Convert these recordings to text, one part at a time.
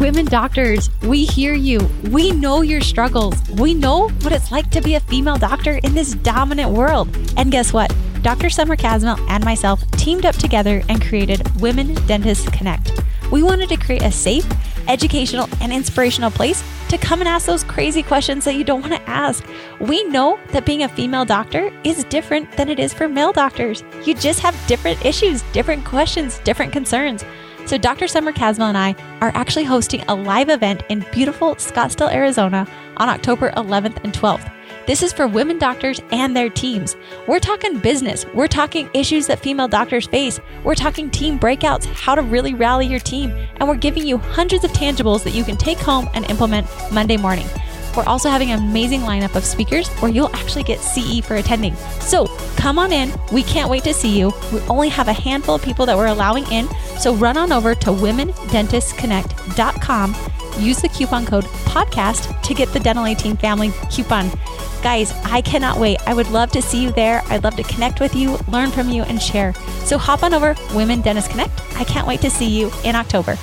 Women doctors, we hear you. We know your struggles. We know what it's like to be a female doctor in this dominant world. And guess what? Dr. Summer Casmel and myself teamed up together and created Women Dentists Connect. We wanted to create a safe, educational, and inspirational place to come and ask those crazy questions that you don't want to ask. We know that being a female doctor is different than it is for male doctors. You just have different issues, different questions, different concerns. So Dr. Summer Casmel and I are actually hosting a live event in beautiful Scottsdale, Arizona on October 11th and 12th. This is for women doctors and their teams. We're talking business. We're talking issues that female doctors face. We're talking team breakouts, how to really rally your team. And we're giving you hundreds of tangibles that you can take home and implement Monday morning. We're also having an amazing lineup of speakers where you'll actually get CE for attending. So come on in. We can't wait to see you. We only have a handful of people that we're allowing in. So run on over to womendentistsconnect.com. Use the coupon code podcast to get the Dental 18 family coupon. Guys, I cannot wait. I would love to see you there. I'd love to connect with you, learn from you, and share. So hop on over Women Dentist Connect. I can't wait to see you in October.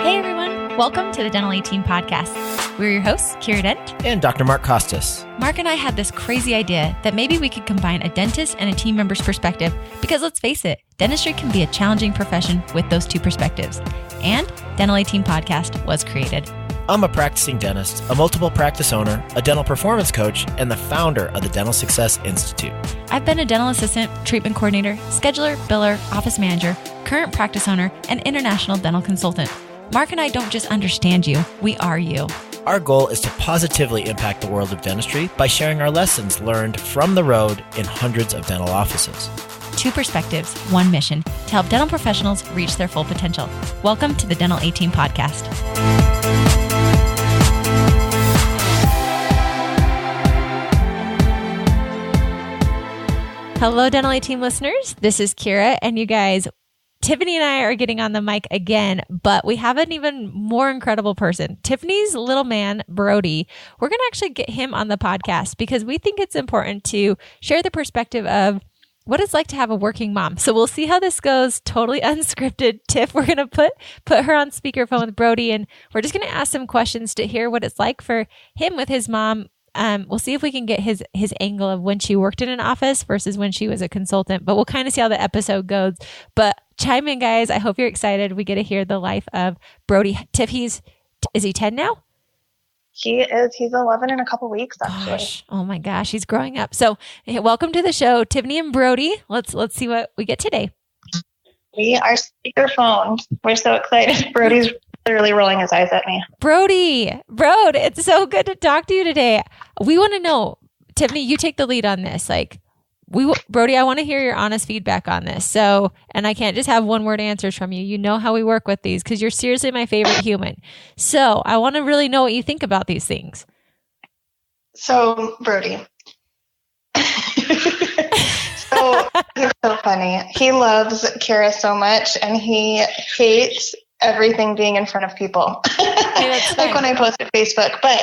Hey everyone, welcome to the Dental 18 podcast. We're your hosts, Kiera Dent and Dr. Mark Costas. Mark and I had this crazy idea that maybe we could combine a dentist and a team member's perspective because let's face it, dentistry can be a challenging profession with those two perspectives. And Dental 18 podcast was created. I'm a practicing dentist, a multiple practice owner, a dental performance coach, and the founder of the Dental Success Institute. I've been a dental assistant, treatment coordinator, scheduler, biller, office manager, current practice owner, and international dental consultant. Mark and I don't just understand you, we are you. Our goal is to positively impact the world of dentistry by sharing our lessons learned from the road in hundreds of dental offices. Two perspectives, one mission, to help dental professionals reach their full potential. Welcome to the Dental 18 podcast. Hello, Dental 18 listeners. This is Kiera, and you guys, Tiffany and I are getting on the mic again, but we have an even more incredible person. Tiffany's little man, Brody. We're going to actually get him on the podcast because we think it's important to share the perspective of what it's like to have a working mom. So we'll see how this goes. Totally unscripted. Tiff, we're going to put her on speakerphone with Brody, and we're just going to ask some questions to hear what it's like for him with his mom. We'll see if we can get his angle of when she worked in an office versus when she was a consultant, but we'll kind of see how the episode goes. But chime in, guys. I hope you're excited. We get to hear the life of Brody. Tiff, is he 10 now? He is. He's 11 in a couple weeks, actually. Gosh, oh my gosh, he's growing up. So welcome to the show, Tiffanie and Brodie. Let's see what we get today. We are speakerphone. We're so excited. Brody's literally rolling his eyes at me. Brody, it's so good to talk to you today. We want to know, Tiffany, you take the lead on this. Brody, I want to hear your honest feedback on this. So, and I can't just have one word answers from you. You know how we work with these because you're seriously my favorite human. So I want to really know what you think about these things. So, Brody. He's so funny. He loves Kiera so much and he hates everything being in front of people. Like when I post to Facebook. But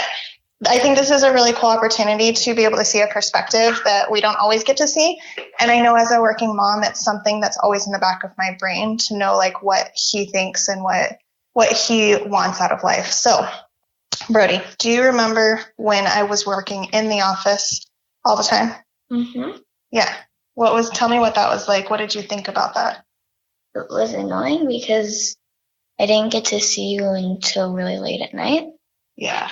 I think this is a really cool opportunity to be able to see a perspective that we don't always get to see. And I know as a working mom, it's something that's always in the back of my brain to know like what he thinks and what he wants out of life. So, Brody, do you remember when I was working in the office all the time? Mm-hmm. Yeah. Tell me what that was like. What did you think about that? It was annoying because I didn't get to see you until really late at night. Yeah.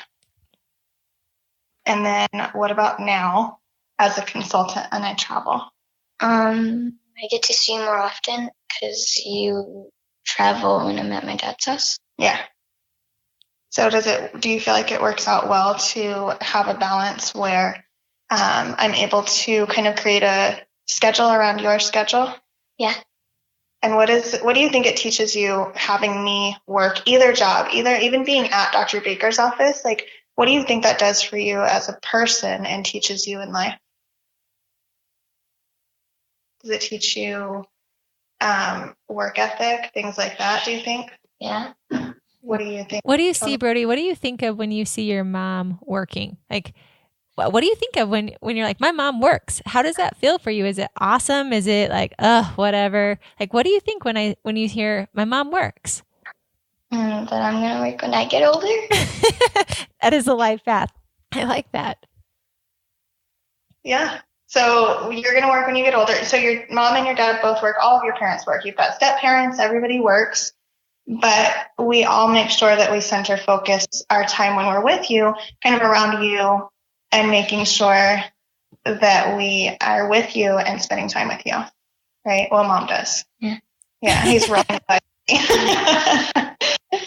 And then what about now as a consultant and I travel? I get to see you more often because you travel when I'm at my dad's house. Yeah. So do you feel like it works out well to have a balance where I'm able to kind of create a schedule around your schedule? Yeah. And what do you think it teaches you having me work either job, even being at Dr. Baker's office? Like, what do you think that does for you as a person and teaches you in life? Does it teach you work ethic, things like that, do you think? Yeah. What do you think? What do you see, Brody? What do you think of when you see your mom working? Like, what do you think of when you're like, my mom works? How does that feel for you? Is it awesome? Is it like, whatever? Like, what do you think when you hear my mom works? That I'm going to work when I get older. That is a life path. I like that. Yeah. So you're going to work when you get older. So your mom and your dad both work. All of your parents work. You've got step parents. Everybody works. But we all make sure that we center focus our time when we're with you, kind of around you, and making sure that we are with you and spending time with you. Right? Well, Mom does. Yeah. Yeah. He's rolling by.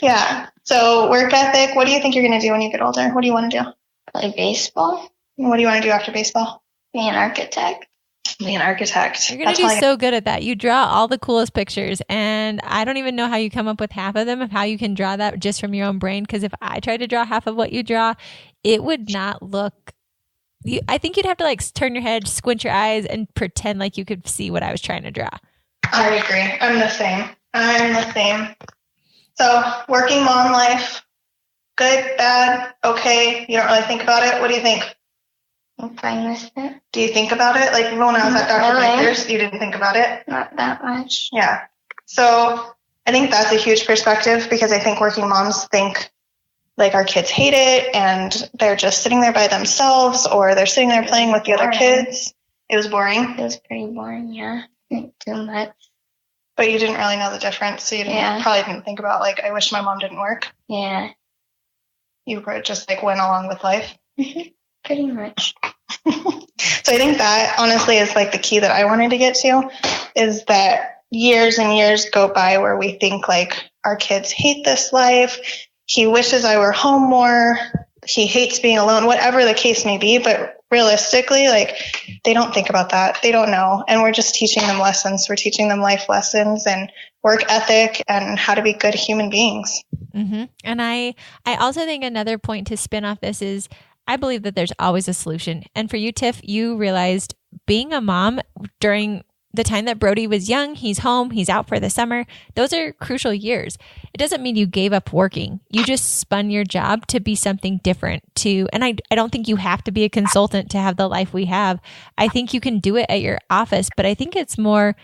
Yeah. So work ethic. What do you think you're going to do when you get older? What do you want to do? Play baseball. What do you want to do after baseball? Be an architect. Be an architect. You're going to do so good at that. You draw all the coolest pictures, and I don't even know how you come up with half of them, of how you can draw that just from your own brain. Because if I tried to draw half of what you draw, it would not look. I think you'd have to like turn your head, squint your eyes, and pretend like you could see what I was trying to draw. I agree. I'm the same. So working mom life, good, bad, okay. You don't really think about it. What do you think? I'm fine with it. Do you think about it? Like when I was at Dr. Baker's, you didn't think about it? Not that much. Yeah. So I think that's a huge perspective, because I think working moms think like our kids hate it and they're just sitting there by themselves, or they're sitting there playing with the other kids. It was boring. It was pretty boring, yeah. Not too much. But you didn't really know the difference, so you probably didn't think about like, I wish my mom didn't work. Yeah. You were just like went along with life. Pretty much. So I think that honestly is like the key that I wanted to get to, is that years and years go by where we think like our kids hate this life. He wishes I were home more. He hates being alone, whatever the case may be. But realistically, like they don't think about that. They don't know. And we're just teaching them lessons. We're teaching them life lessons and work ethic and how to be good human beings. Mm-hmm. And I also think another point to spin off this is, I believe that there's always a solution. And for you, Tiff, you realized being a mom during the time that Brodie was young, he's home, he's out for the summer. Those are crucial years. It doesn't mean you gave up working. You just spun your job to be something different and I don't think you have to be a consultant to have the life we have. I think you can do it at your office, but I think it's more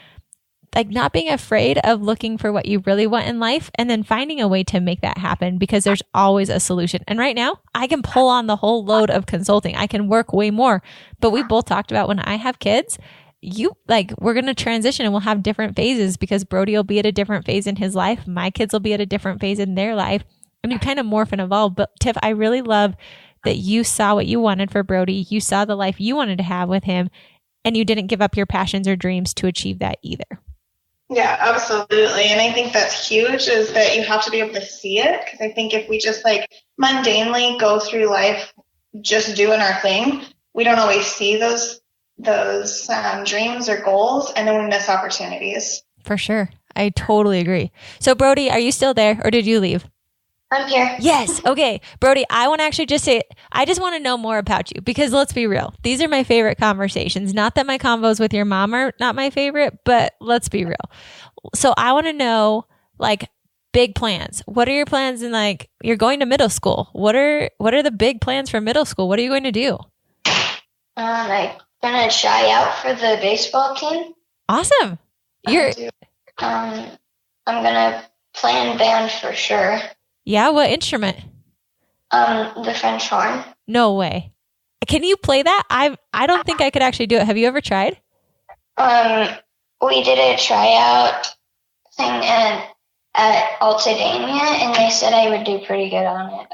like not being afraid of looking for what you really want in life and then finding a way to make that happen, because there's always a solution. And right now I can pull on the whole load of consulting. I can work way more, but we both talked about when I have kids, we're going to transition and we'll have different phases, because Brodie will be at a different phase in his life. My kids will be at a different phase in their life, and you kind of morph and evolve. But Tiff, I really love that you saw what you wanted for Brodie. You saw the life you wanted to have with him, and you didn't give up your passions or dreams to achieve that either. Yeah, absolutely. And I think that's huge, is that you have to be able to see it. Because I think if we just like mundanely go through life just doing our thing, we don't always see those dreams or goals, and then we miss opportunities. For sure. I totally agree. So Brodie, are you still there, or did you leave? I'm here. Yes. Okay. Brodie, I want to actually just say, I just want to know more about you, because let's be real. These are my favorite conversations. Not that my convos with your mom are not my favorite, but let's be real. So I want to know like big plans. What are your plans in like, you're going to middle school. What are the big plans for middle school? What are you going to do? I'm going to try out for the baseball team. Awesome. I'm going to play in band for sure. Yeah, what instrument? The French horn. No way. Can you play that? I don't think I could actually do it. Have you ever tried? We did a tryout thing at Altadena, and they said I would do pretty good on it.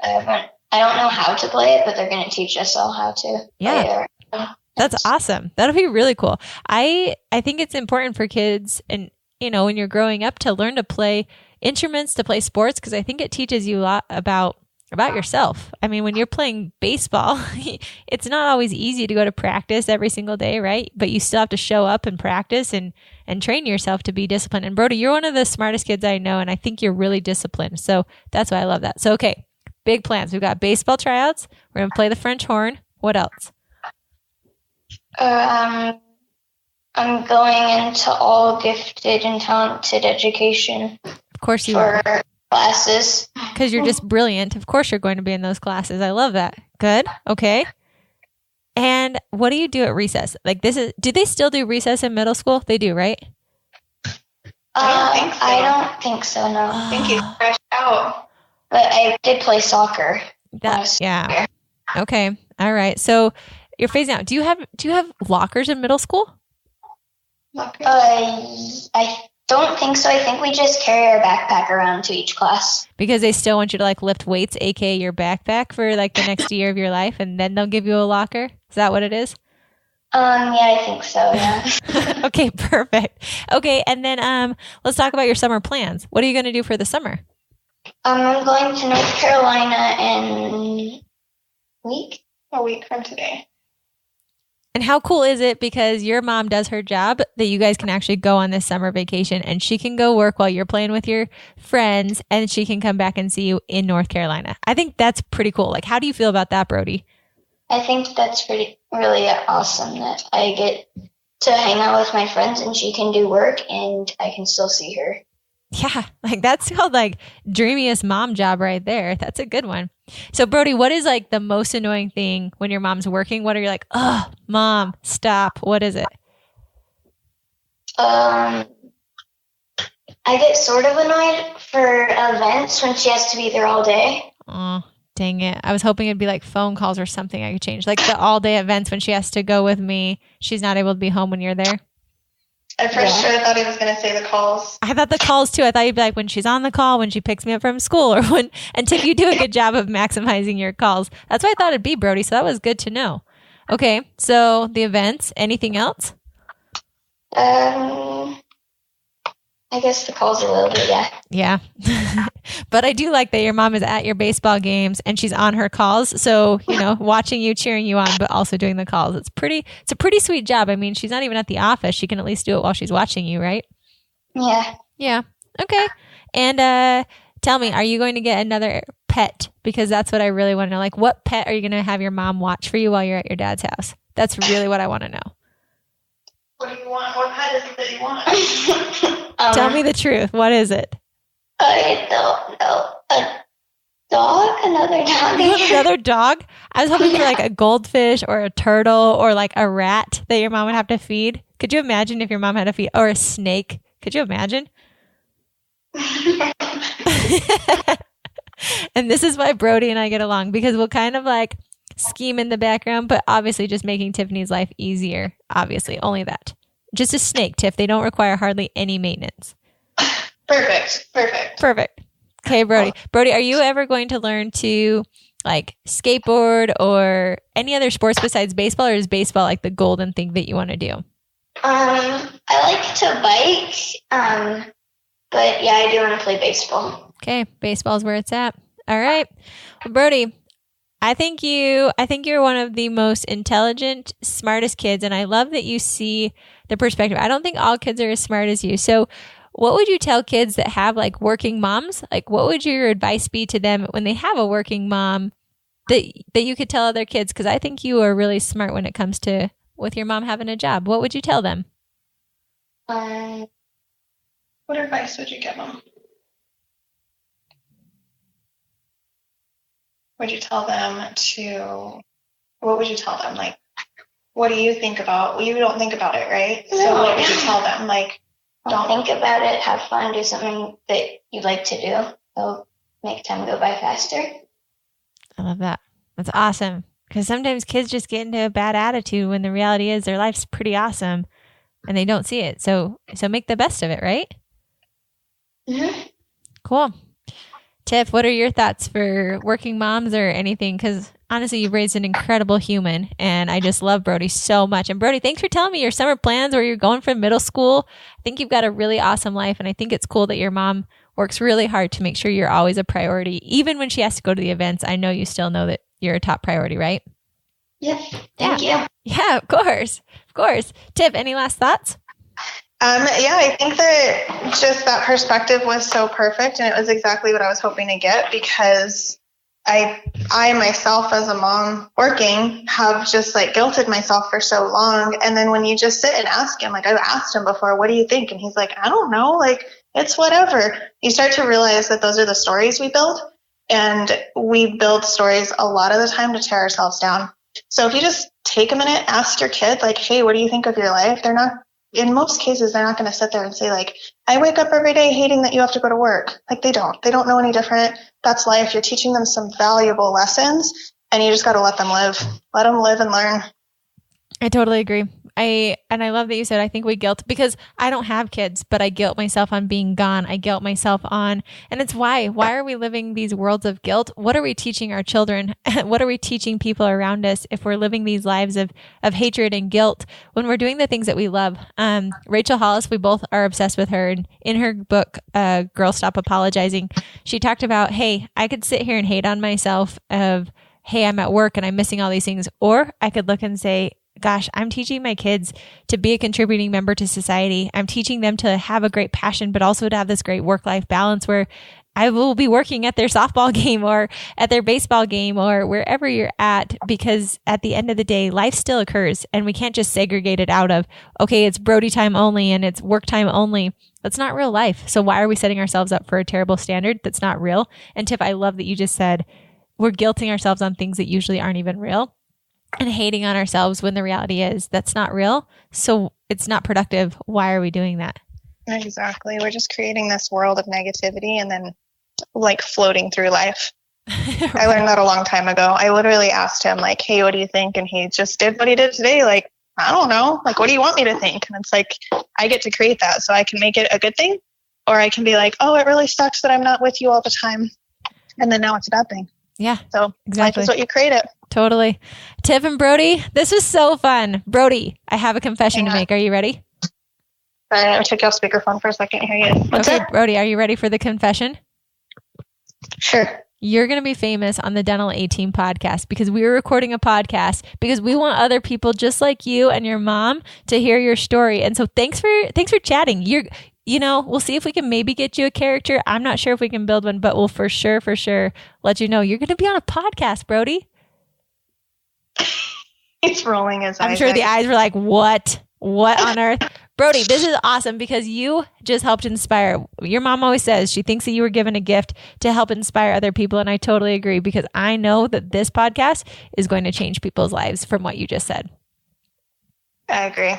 I don't know how to play it, but they're going to teach us all how to play it. That's awesome. That'll be really cool. I think it's important for kids, and when you're growing up, to learn to play instruments, to play sports, because I think it teaches you a lot about yourself. I mean, when you're playing baseball, it's not always easy to go to practice every single day, right? But you still have to show up and practice and train yourself to be disciplined. And Brodie, you're one of the smartest kids I know, and I think you're really disciplined. So that's why I love that. So, okay, big plans. We've got baseball tryouts. We're going to play the French horn. What else? I'm going into all gifted and talented education. Of course you are. For classes. Because you're just brilliant. Of course you're going to be in those classes. I love that. Good. Okay. And what do you do at recess? Like do they still do recess in middle school? They do, right? I don't think so, no. I think he's fresh out. But I did play soccer. Yeah. Okay. All right. So you're phasing out. Do you have lockers in middle school? I don't think so. I think we just carry our backpack around to each class. Because they still want you to like lift weights, aka your backpack, for like the next year of your life, and then they'll give you a locker. Is that what it is? Yeah, I think so, yeah. Okay, perfect. Okay, and then let's talk about your summer plans. What are you going to do for the summer? I'm going to North Carolina in a week from today. And how cool is it, because your mom does her job, that you guys can actually go on this summer vacation and she can go work while you're playing with your friends and she can come back and see you in North Carolina. I think that's pretty cool. Like, how do you feel about that, Brodie? I think that's really awesome that I get to hang out with my friends and she can do work and I can still see her. Yeah, like that's called like dreamiest mom job right there. That's a good one. So Brodie, what is like the most annoying thing when your mom's working? What are you like, oh, mom, stop. What is it? I get sort of annoyed for events when she has to be there all day. Oh, dang it. I was hoping it'd be like phone calls or something I could change. Like the all day events when she has to go with me. She's not able to be home when you're there. At first, sure, I thought he was going to say the calls. I thought the calls too. I thought you'd be like when she's on the call, when she picks me up from school, or when. And Tiff, you do a good job of maximizing your calls. That's what I thought it'd be, Brodie. So that was good to know. Okay, so the events. Anything else? I guess the calls a little bit, yeah. Yeah. But I do like that your mom is at your baseball games and she's on her calls. So, watching you, cheering you on, but also doing the calls. It's a pretty sweet job. I mean, she's not even at the office. She can at least do it while she's watching you, right? Yeah. Yeah. Okay. And tell me, are you going to get another pet? Because that's what I really want to know. Like, what pet are you going to have your mom watch for you while you're at your dad's house? That's really what I want to know. What do you want? What pet is it that you want? Tell me the truth. What is it? I don't know. A dog? Another dog? You have another dog? I was hoping for like a goldfish or a turtle or like a rat that your mom would have to feed. Could you imagine if your mom had to feed? Or a snake? Could you imagine? And this is why Brodie and I get along, because we'll kind of like scheme in the background, but obviously just making Tiffany's life easier. Obviously, only that. Just a snake, Tiff. They don't require hardly any maintenance. Perfect. Okay, Brodie. Brodie, are you ever going to learn to like skateboard or any other sports besides baseball, or is baseball like the golden thing that you want to do? I like to bike, but yeah, I do want to play baseball. Okay, baseball's where it's at. All right. Well, Brodie, I think you're one of the most intelligent, smartest kids, and I love that you see the perspective. I don't think all kids are as smart as you. So what would you tell kids that have like working moms? Like, what would your advice be to them when they have a working mom that you could tell other kids? Because I think you are really smart when it comes to with your mom having a job. What would you tell them? What advice would you give them? What would you tell them? Like, what do you think about? Well, you don't think about it, right? No. So what would you tell them? Like, don't think about it. Have fun. Do something that you like to do. It'll make time go by faster. I love that. That's awesome. Because sometimes kids just get into a bad attitude when the reality is their life's pretty awesome and they don't see it. So make the best of it, right? Mm-hmm. Cool. Tiff, what are your thoughts for working moms or anything? Because honestly, you've raised an incredible human, and I just love Brodie so much. And Brodie, thanks for telling me your summer plans, where you're going from middle school. I think you've got a really awesome life, and I think it's cool that your mom works really hard to make sure you're always a priority. Even when she has to go to the events, I know you still know that you're a top priority, right? Yes. Thank you. Yeah, of course. Of course. Tiff, any last thoughts? Yeah, I think that just that perspective was so perfect, and it was exactly what I was hoping to get, because I myself as a mom working have just like guilted myself for so long. And then when you just sit and ask him, like I've asked him before, what do you think? And he's like, I don't know, like it's whatever. You start to realize that those are the stories we build, and we build stories a lot of the time to tear ourselves down. So if you just take a minute, ask your kid, like, hey, what do you think of your life? In most cases, they're not going to sit there and say, like, I wake up every day hating that you have to go to work. Like, they don't know any different. That's life. You're teaching them some valuable lessons, and you just got to let them live and learn. I totally agree. I love that you said, I think we guilt, because I don't have kids, but I guilt myself on being gone. I guilt myself on, and it's why are we living these worlds of guilt? What are we teaching our children? What are we teaching people around us if we're living these lives of hatred and guilt when we're doing the things that we love? Rachel Hollis, we both are obsessed with her. And in her book, Girl Stop Apologizing, she talked about, hey, I could sit here and hate on myself of, hey, I'm at work and I'm missing all these things. Or I could look and say, gosh, I'm teaching my kids to be a contributing member to society. I'm teaching them to have a great passion, but also to have this great work-life balance where I will be working at their softball game or at their baseball game or wherever you're at, because at the end of the day, life still occurs and we can't just segregate it out of, okay, it's Brody time only and it's work time only. That's not real life. So why are we setting ourselves up for a terrible standard that's not real? And Tiff, I love that you just said we're guilting ourselves on things that usually aren't even real, and hating on ourselves when the reality is that's not real. So it's not productive. Why are we doing that? Exactly. We're just creating this world of negativity and then like floating through life. Right. I learned that a long time ago. I literally asked him like, hey, what do you think? And he just did what he did today. Like, I don't know. Like, what do you want me to think? And it's like, I get to create that. So I can make it a good thing, or I can be like, oh, it really sucks that I'm not with you all the time. And then now it's a bad thing. Yeah. So exactly. Life is what you create it. Totally. Tiff and Brody, this was so fun. Brody, I have a confession to make. Are you ready? All right, I'll take you off speakerphone for a second. Here you go. Okay, Brody, are you ready for the confession? Sure. You're going to be famous on the Dental A-Team podcast because we were recording a podcast because we want other people just like you and your mom to hear your story. And so thanks for chatting. We'll see if we can maybe get you a character. I'm not sure if we can build one, but we'll for sure let you know you're going to be on a podcast, Brody. He's rolling his eyes. I'm sure the eyes were like, what on earth? Brody, this is awesome because you just helped inspire. Your mom always says she thinks that you were given a gift to help inspire other people. And I totally agree because I know that this podcast is going to change people's lives from what you just said. I agree.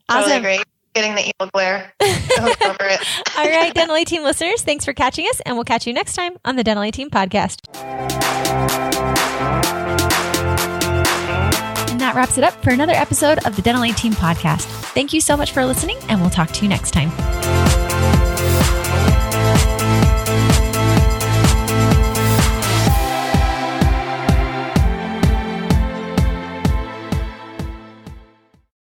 Awesome. Totally agree. Getting the evil glare. Over it. All right, Dental A-Team listeners, thanks for catching us. And we'll catch you next time on the Dental A-Team podcast. And that wraps it up for another episode of the Dental A-Team podcast. Thank you so much for listening, and we'll talk to you next time.